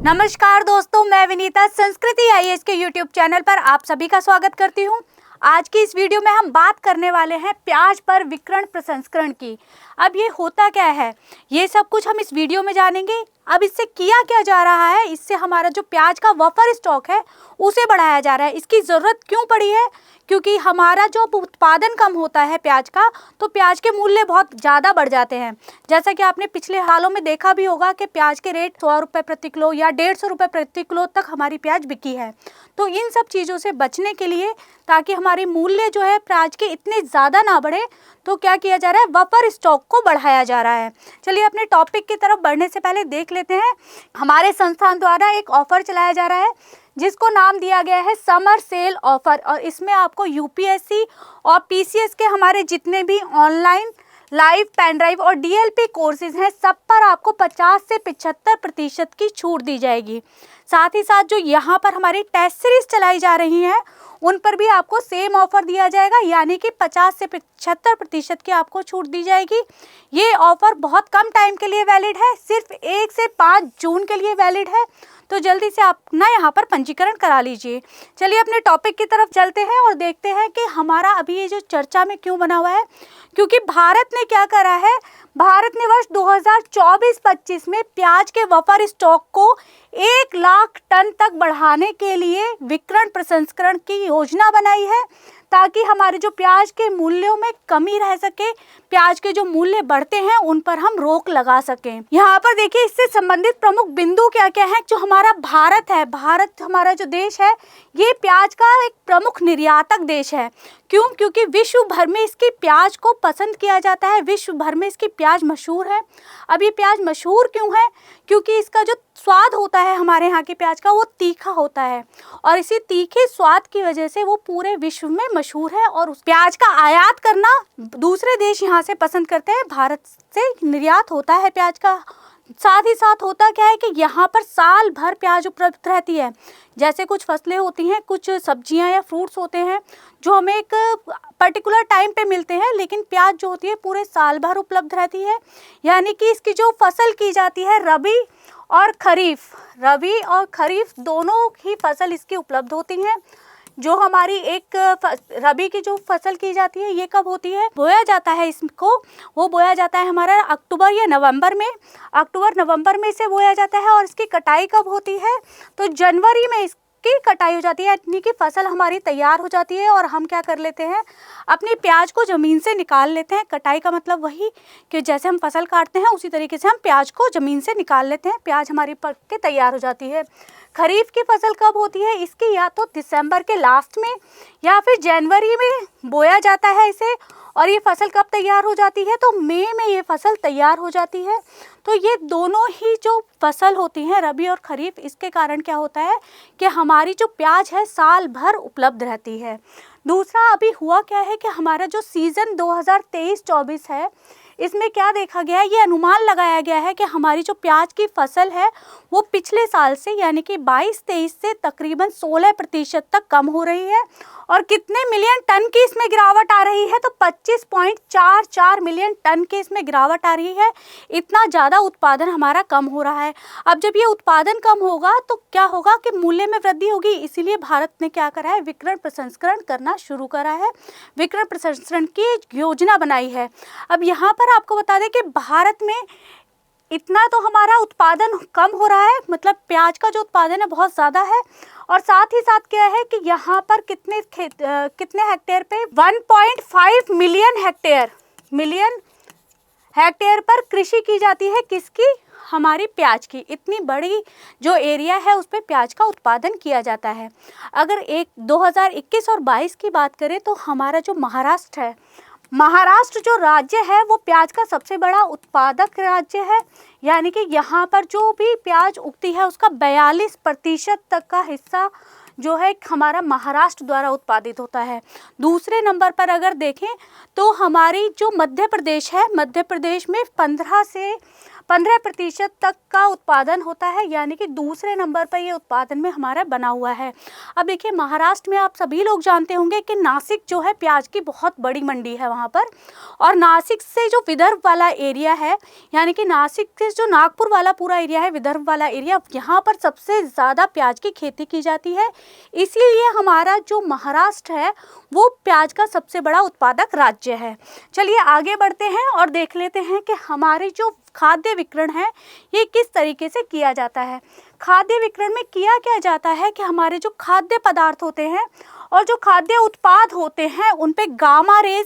नमस्कार दोस्तों, मैं विनीता संस्कृति आईएएस के यूट्यूब चैनल पर आप सभी का स्वागत करती हूं। आज की इस वीडियो में हम बात करने वाले हैं प्याज पर विकिरण प्रसंस्करण की। अब ये होता क्या है, ये सब कुछ हम इस वीडियो में जानेंगे। अब इससे किया क्या जा रहा है, इससे हमारा जो प्याज का बफर स्टॉक है उसे बढ़ाया जा रहा है। इसकी ज़रूरत क्यों पड़ी है? क्योंकि हमारा जो उत्पादन कम होता है प्याज का, तो प्याज के मूल्य बहुत ज़्यादा बढ़ जाते हैं। जैसा कि आपने पिछले हालों में देखा भी होगा कि प्याज के रेट 100 रुपये प्रति किलो या 150 रुपये प्रति किलो तक हमारी प्याज बिकी है। तो इन सब चीज़ों से बचने के लिए, ताकि हमारे मूल्य जो है प्याज के इतने ज़्यादा ना बढ़े, तो क्या किया जा रहा है, बफर स्टॉक को बढ़ाया जा रहा है। चलिए अपने टॉपिक की तरफ बढ़ने से पहले देख लेते हैं, हमारे संस्थान द्वारा एक ऑफर चलाया जा रहा है जिसको नाम दिया गया है समर सेल ऑफर। और इसमें आपको यूपीएससी और पीसीएस के हमारे जितने भी ऑनलाइन लाइव पेन ड्राइव और डीएलपी कोर्सेज हैं, सब पर आपको 50 से 75% की छूट दी जाएगी। साथ ही साथ जो यहाँ पर हमारी टेस्ट सीरीज चलाई जा रही हैं, उन पर भी आपको सेम ऑफर दिया जाएगा, यानी कि 50 से 75% की आपको छूट दी जाएगी। ये ऑफर बहुत कम टाइम के लिए वैलिड है, सिर्फ 1 से 5 जून के लिए वैलिड है। तो जल्दी से आप ना यहाँ पर पंजीकरण करा लीजिए। चलिए अपने टॉपिक की तरफ चलते हैं और देखते हैं कि हमारा अभी ये जो चर्चा में क्यों बना हुआ है। क्योंकि भारत ने क्या करा है, भारत ने वर्ष 2024-25 में प्याज के बफर स्टॉक को 1 लाख टन तक बढ़ाने के लिए विकिरण प्रसंस्करण की योजना बनाई है, ताकि हमारे जो प्याज के मूल्यों में कमी रह सके, प्याज के जो मूल्य बढ़ते हैं उन पर हम रोक लगा सकें। यहाँ पर देखिए, इससे संबंधित प्रमुख बिंदु क्या क्या है। जो हमारा भारत है, भारत हमारा जो देश है, ये प्याज का एक प्रमुख निर्यातक देश है। क्यों? क्योंकि विश्व भर में इसकी प्याज को पसंद किया जाता है, विश्व भर में इसकी प्याज मशहूर है। अब ये प्याज मशहूर क्यों है? क्योंकि इसका जो स्वाद होता है हमारे यहाँ की प्याज का, वो तीखा होता है, और इसी तीखे स्वाद की वजह से वो पूरे विश्व में मशहूर है। और उस प्याज का आयात करना दूसरे देश यहाँ से पसंद करते हैं, भारत से निर्यात होता है प्याज का। साथ ही साथ होता क्या है कि यहाँ पर साल भर प्याज उपलब्ध रहती है। जैसे कुछ फसलें होती हैं, कुछ सब्जियां या फ्रूट्स होते हैं जो हमें एक पर्टिकुलर टाइम पे मिलते हैं, लेकिन प्याज जो होती है पूरे साल भर उपलब्ध रहती है। यानी कि इसकी जो फसल की जाती है रबी और खरीफ दोनों ही फसल इसकी उपलब्ध होती हैं। जो हमारी एक रबी की जो फसल की जाती है, ये कब होती है, बोया जाता है इसको, वो बोया जाता है हमारा अक्टूबर या नवंबर में, अक्टूबर-नवंबर में इसे बोया जाता है। और इसकी कटाई कब होती है, तो जनवरी में की कटाई हो जाती है, यानी कि फसल हमारी तैयार हो जाती है। और हम क्या कर लेते हैं, अपनी प्याज को ज़मीन से निकाल लेते हैं। कटाई का मतलब वही कि जैसे हम फसल काटते हैं, उसी तरीके से हम प्याज को ज़मीन से निकाल लेते हैं। प्याज हमारी पक के तैयार हो जाती है। खरीफ की फसल कब होती है, इसकी या तो दिसंबर के लास्ट में या फिर जनवरी में बोया जाता है इसे। और ये फसल कब तैयार हो जाती है, तो मई में ये फसल तैयार हो जाती है। तो ये दोनों ही जो फसल होती हैं, रबी और खरीफ, इसके कारण क्या होता है कि हमारी जो प्याज है साल भर उपलब्ध रहती है। दूसरा, अभी हुआ क्या है कि हमारा जो सीज़न 2023-24 है, इसमें क्या देखा गया है, ये अनुमान लगाया गया है कि हमारी जो प्याज की फसल है वो पिछले साल से, यानी कि 22-23 से तकरीबन 16% तक कम हो रही है। और कितने मिलियन टन की इसमें गिरावट आ रही है, तो 25.44 मिलियन टन की इसमें गिरावट आ रही है। इतना ज़्यादा उत्पादन हमारा कम हो रहा है। अब जब ये उत्पादन कम होगा तो क्या होगा कि मूल्य में वृद्धि होगी। इसीलिए भारत ने क्या करा है, विकिरण प्रसंस्करण करना शुरू करा है, विकिरण प्रसंस्करण की योजना बनाई है। अब यहाँ पर आपको बता दें कि भारत में इतना तो हमारा उत्पादन कम हो रहा है, मतलब प्याज का जो उत्पादन है बहुत ज़्यादा है। और साथ ही साथ क्या है कि यहाँ पर कितने हेक्टेयर पे 1.5 मिलियन हेक्टेयर पर कृषि की जाती है, किसकी, हमारी प्याज की। इतनी बड़ी जो एरिया है उस पर प्याज का उत्पादन किया जाता है। अगर 2021 और 22 की बात करें, तो हमारा जो महाराष्ट्र है, महाराष्ट्र जो राज्य है वो प्याज का सबसे बड़ा उत्पादक राज्य है। यानी कि यहाँ पर जो भी प्याज उगती है उसका 42% तक का हिस्सा जो है हमारा महाराष्ट्र द्वारा उत्पादित होता है। दूसरे नंबर पर अगर देखें तो हमारी जो मध्य प्रदेश है, मध्य प्रदेश में 15% तक का उत्पादन होता है, यानी कि दूसरे नंबर पर ये उत्पादन में हमारा बना हुआ है। अब देखिए महाराष्ट्र में आप सभी लोग जानते होंगे कि नासिक जो है प्याज की बहुत बड़ी मंडी है वहाँ पर, और नासिक से जो विदर्भ वाला एरिया है, यानी कि नासिक से जो नागपुर वाला पूरा एरिया है, विदर्भ वाला एरिया, यहाँ पर सबसे ज़्यादा प्याज की खेती की जाती है। इसीलिए हमारा जो महाराष्ट्र है वो प्याज का सबसे बड़ा उत्पादक राज्य है। चलिए आगे बढ़ते हैं और देख लेते हैं कि हमारे जो खाद्य विकरण है ये किस तरीके से किया जाता है। खाद्य विकरण में किया क्या जाता है कि हमारे जो खाद्य पदार्थ होते हैं और जो खाद्य उत्पाद होते हैं उन पे गामा रेज,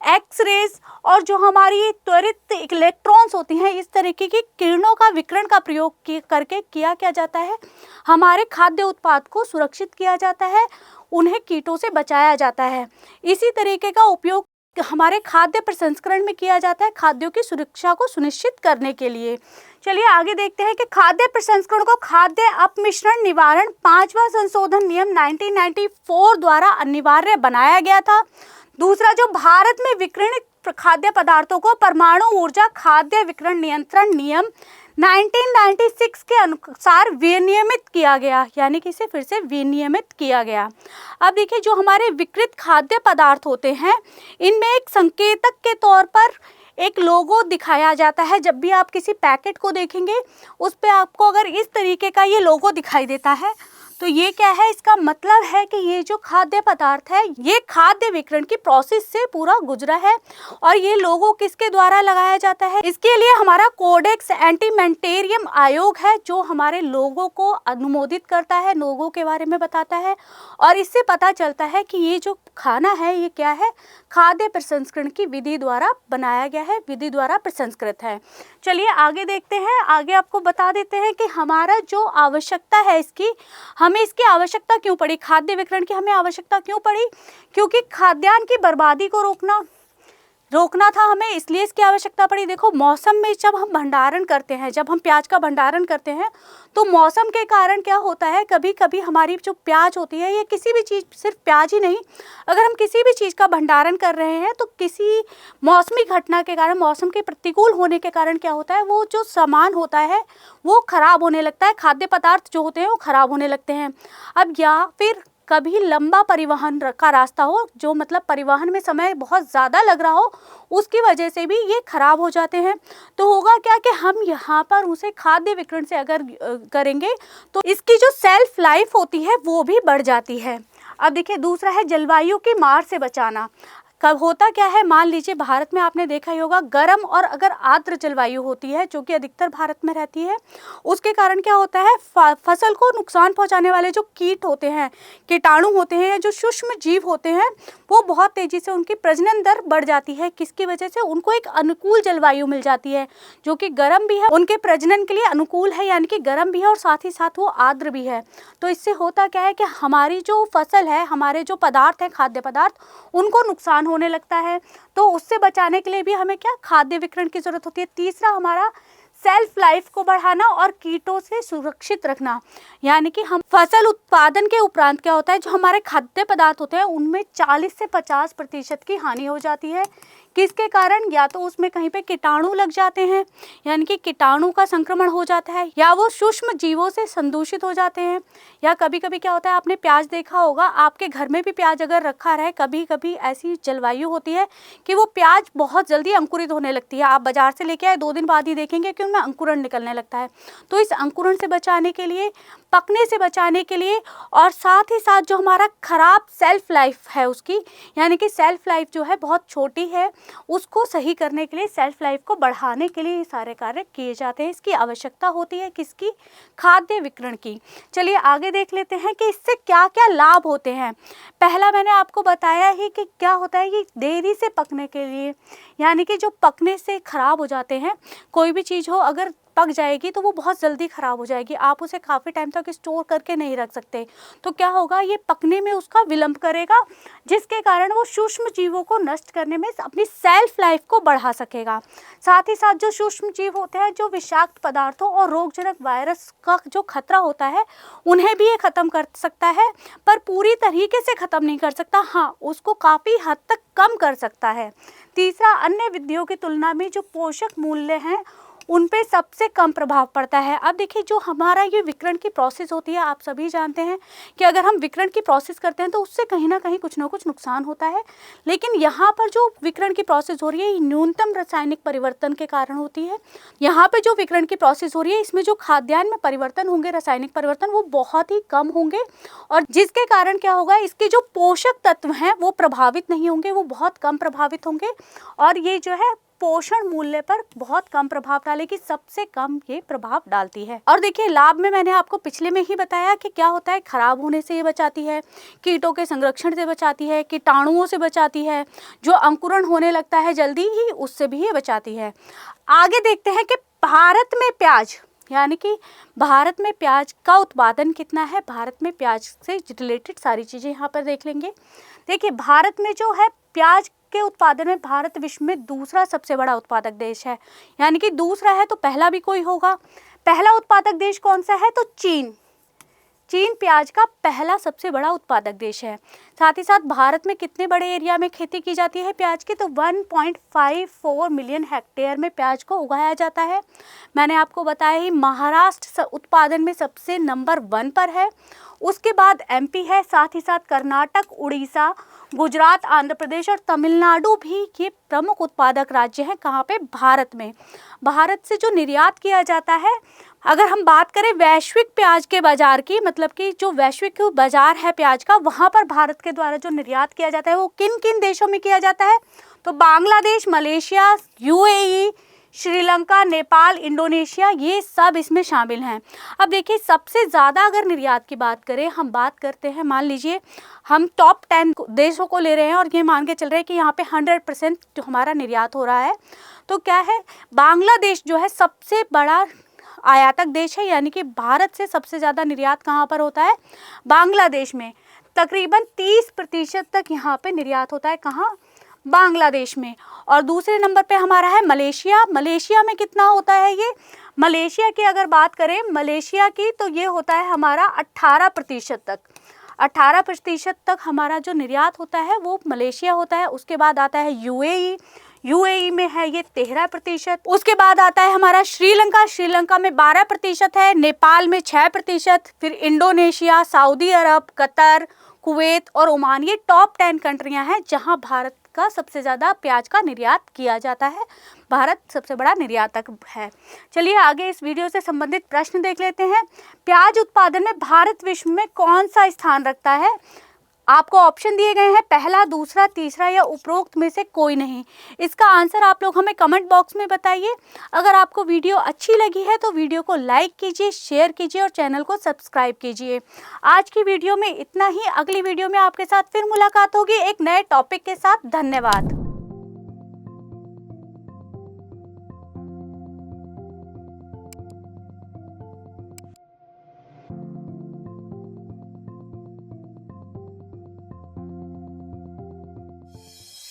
एक्स रेज और जो हमारी त्वरित इलेक्ट्रॉन्स होती हैं, इस तरीके की किरणों का विकरण का प्रयोग करके किया क्या जाता है, हमारे खाद्य उत्पाद को सुरक्षित किया जाता है, उन्हें कीटों से बचाया जाता है। इसी तरीके का उपयोग हमारे खाद्य प्रसंस्करण में किया जाता है खाद्यों की सुरक्षा को सुनिश्चित करने के लिए। चलिए आगे देखते हैं कि खाद्य प्रसंस्करण को खाद्य अपमिश्रण निवारण 5वां संशोधन नियम 1994 द्वारा अनिवार्य बनाया गया था। दूसरा, जो भारत में विकिरणित खाद्य पदार्थों को परमाणु ऊर्जा खाद्य विकिरण नियंत्रण नियम 1996 के अनुसार विनियमित किया गया, यानी कि इसे फिर से विनियमित किया गया। अब देखिए जो हमारे विकृत खाद्य पदार्थ होते हैं इनमें एक संकेतक के तौर पर एक लोगो दिखाया जाता है। जब भी आप किसी पैकेट को देखेंगे उस पे आपको अगर इस तरीके का ये लोगो दिखाई देता है तो ये क्या है, इसका मतलब है कि ये जो खाद्य पदार्थ है ये खाद्य विकिरण की प्रोसेस से पूरा गुजरा है। और ये लोगो किसके द्वारा लगाया जाता है, इसके लिए हमारा कोडेक्स एंटीमेंटेरियम आयोग है जो हमारे लोगों को अनुमोदित करता है, लोगों के बारे में बताता है, और इससे पता चलता है कि ये जो खाना है ये क्या है, खाद्य प्रसंस्करण की विधि द्वारा बनाया गया है, विधि द्वारा प्रसंस्कृत है। चलिए आगे देखते हैं। आगे आपको बता देते हैं कि हमारा जो आवश्यकता है इसकी, हमें इसकी आवश्यकता क्यों पड़ी, खाद्य विकिरण की हमें आवश्यकता क्यों पड़ी, क्योंकि खाद्यान्न की बर्बादी को रोकना था हमें, इसलिए इसकी आवश्यकता पड़ी। देखो मौसम में जब हम भंडारण करते हैं, जब हम प्याज का भंडारण करते हैं तो मौसम के कारण क्या होता है, कभी कभी हमारी जो प्याज होती है, ये किसी भी चीज़, सिर्फ प्याज ही नहीं, अगर हम किसी भी चीज़ का भंडारण कर रहे हैं तो किसी मौसमी घटना के कारण, मौसम के प्रतिकूल होने के कारण क्या होता है, वो जो सामान होता है वो खराब होने लगता है, खाद्य पदार्थ जो होते हैं वो खराब होने लगते हैं। अब या फिर कभी लंबा परिवहन का रास्ता हो, जो मतलब परिवहन में समय बहुत ज़्यादा लग रहा हो, उसकी वजह से भी ये खराब हो जाते हैं। तो होगा क्या कि हम यहाँ पर उसे खाद्य विकिरण से अगर करेंगे तो इसकी जो सेल्फ लाइफ होती है वो भी बढ़ जाती है। अब देखिए दूसरा है जलवायु की मार से बचाना। कब होता क्या है, मान लीजिए भारत में आपने देखा ही होगा गर्म और अगर आर्द्र जलवायु होती है जो कि अधिकतर भारत में रहती है, उसके कारण क्या होता है, फसल को नुकसान पहुंचाने वाले जो कीट होते हैं, कीटाणु होते हैं, जो सूक्ष्म जीव होते हैं, वो बहुत तेजी से उनकी प्रजनन दर बढ़ जाती है। किसकी वजह से, उनको एक अनुकूल जलवायु मिल जाती है जो कि गर्म भी है, उनके प्रजनन के लिए अनुकूल है, यानी कि गर्म भी है और साथ ही साथ वो आर्द्र भी है। तो इससे होता क्या है कि हमारी जो फसल है, हमारे जो पदार्थ हैं, खाद्य पदार्थ, उनको नुकसान होने लगता है। तो उससे बचाने के लिए भी हमें क्या, खाद्य विकिरण की जरूरत होती है। तीसरा हमारा सेल्फ लाइफ को बढ़ाना और कीटों से सुरक्षित रखना, यानी कि हम फसल उत्पादन के उपरांत क्या होता है, जो हमारे खाद्य पदार्थ होते हैं उनमें 40 से 50% की हानि हो जाती है। किसके कारण, या तो उसमें कहीं पे कीटाणु लग जाते हैं, यानी कि कीटाणु का संक्रमण हो जाता है, या वो सूक्ष्म जीवों से संदूषित हो जाते हैं, या कभी कभी क्या होता है, आपने प्याज देखा होगा, आपके घर में भी प्याज अगर रखा रहे, कभी कभी ऐसी जलवायु होती है कि वो प्याज बहुत जल्दी अंकुरित होने लगती है। आप बाजार से लेके आए 2 दिन बाद ही देखेंगे कि उनमें अंकुरण निकलने लगता है। तो इस अंकुरण से बचाने के लिए, पकने से बचाने के लिए, और साथ ही साथ जो हमारा खराब सेल्फ लाइफ है उसकी, यानी कि सेल्फ लाइफ जो है बहुत छोटी है, उसको सही करने के लिए, सेल्फ लाइफ को बढ़ाने के लिए ये सारे कार्य किए जाते हैं। इसकी आवश्यकता होती है किसकी, खाद्य विकिरण की। चलिए आगे देख लेते हैं कि इससे क्या क्या लाभ होते हैं। पहला मैंने आपको बताया ही कि क्या होता है, कि देरी से पकने के लिए, यानी कि जो पकने से खराब हो जाते हैं, कोई भी चीज़ हो अगर पक जाएगी तो वो बहुत जल्दी ख़राब हो जाएगी, आप उसे काफ़ी टाइम तक स्टोर करके नहीं रख सकते। तो क्या होगा, ये पकने में उसका विलंब करेगा, जिसके कारण वो सूक्ष्म जीवों को नष्ट करने में अपनी सेल्फ लाइफ को बढ़ा सकेगा। साथ ही साथ जो सूक्ष्म जीव होते हैं, जो विषाक्त पदार्थों और रोगजनक वायरस का जो खतरा होता है, उन्हें भी ये ख़त्म कर सकता है, पर पूरी तरीके से ख़त्म नहीं कर सकता, हाँ उसको काफ़ी हद तक कम कर सकता है। तीसरा, अन्य विधियों की तुलना में जो पोषक मूल्य हैं उन पे सबसे कम प्रभाव पड़ता है। अब देखिए जो हमारा ये विकिरण की प्रोसेस होती है, आप सभी जानते हैं कि अगर हम विकिरण की प्रोसेस करते हैं तो उससे कहीं ना कहीं कुछ ना कुछ नुकसान होता है, लेकिन यहाँ पर जो विकिरण की प्रोसेस हो रही है ये न्यूनतम रासायनिक परिवर्तन के कारण होती है। यहाँ पे जो विकिरण की प्रोसेस हो रही है इसमें जो खाद्यान्न में परिवर्तन होंगे, रासायनिक परिवर्तन, वो बहुत ही कम होंगे, और जिसके कारण क्या होगा, इसके जो पोषक तत्व हैं वो प्रभावित नहीं होंगे, वो बहुत कम प्रभावित होंगे, और ये जो है पोषण मूल्य पर बहुत कम प्रभाव डालेगी, सबसे कम ये प्रभाव डालती है। और देखिए लाभ में मैंने आपको पिछले में ही बताया कि क्या होता है, खराब होने से ये बचाती है, कीटों के संरक्षण से बचाती है, कीटाणुओं से बचाती है, जो अंकुरण होने लगता है जल्दी ही उससे भी ये बचाती है। आगे देखते हैं कि भारत में प्याज, यानी कि भारत में प्याज का उत्पादन कितना है। भारत में प्याज से रिलेटेड सारी चीज़ें यहाँ पर देख लेंगे। देखिए भारत में जो है प्याज के उत्पादन में भारत विश्व में दूसरा सबसे बड़ा उत्पादक देश है, यानी कि दूसरा है तो पहला भी कोई होगा। पहला उत्पादक देश कौन सा है, तो चीन। चीन प्याज का पहला सबसे बड़ा उत्पादक देश है। साथ ही साथ भारत में कितने बड़े एरिया में खेती की जाती है प्याज की, तो 1.54 मिलियन हेक्टेयर में प्याज को उगाया जाता है। मैंने आपको बताया ही महाराष्ट्र उत्पादन में सबसे नंबर 1 पर है, उसके बाद एमपी है, साथ ही साथ कर्नाटक, उड़ीसा, गुजरात, आंध्र प्रदेश और तमिलनाडु भी ये प्रमुख उत्पादक राज्य हैं। कहाँ पे, भारत में। भारत से जो निर्यात किया जाता है, अगर हम बात करें वैश्विक प्याज के बाजार की, मतलब कि जो वैश्विक बाजार है प्याज का, वहाँ पर भारत के द्वारा जो निर्यात किया जाता है वो किन किन देशों में किया जाता है, तो Bangladesh, Malaysia, UAE, Sri Lanka, Nepal, Indonesia, ये सब इसमें शामिल हैं। अब देखिए सबसे ज़्यादा अगर निर्यात की बात करें, हम बात करते हैं, मान लीजिए हम टॉप 10 देशों को ले रहे हैं और ये मान के चल रहे हैं कि यहाँ पे 100% जो हमारा निर्यात हो रहा है, तो क्या है, बांग्लादेश जो है सबसे बड़ा आयातक देश है, यानी कि भारत से सबसे ज़्यादा निर्यात कहाँ पर होता है, बांग्लादेश में। तकरीबन 30% तक यहाँ पे निर्यात होता है, कहाँ, बांग्लादेश में। और दूसरे नंबर पे हमारा है मलेशिया। मलेशिया में कितना होता है ये, मलेशिया की अगर बात करें मलेशिया की, तो ये होता है हमारा 18% तक। 18% तक हमारा जो निर्यात होता है वो मलेशिया होता है। उसके बाद आता है यूएई, यूएई में है ये 13%। उसके बाद आता है हमारा श्रीलंका, श्रीलंका में 12% है, नेपाल में 6%, फिर इंडोनेशिया, सऊदी अरब, कतर, कुवैत और ओमान, ये टॉप 10 कंट्रियां हैं जहां भारत का सबसे ज़्यादा प्याज का निर्यात किया जाता है। भारत सबसे बड़ा निर्यातक है। चलिए आगे इस वीडियो से संबंधित प्रश्न देख लेते हैं। प्याज उत्पादन में भारत विश्व में कौन सा स्थान रखता है। आपको ऑप्शन दिए गए हैं, पहला, दूसरा, तीसरा या उपरोक्त में से कोई नहीं। इसका आंसर आप लोग हमें कमेंट बॉक्स में बताइए। अगर आपको वीडियो अच्छी लगी है तो वीडियो को लाइक कीजिए, शेयर कीजिए और चैनल को सब्सक्राइब कीजिए। आज की वीडियो में इतना ही। अगली वीडियो में आपके साथ फिर मुलाकात होगी एक नए टॉपिक के साथ। धन्यवाद।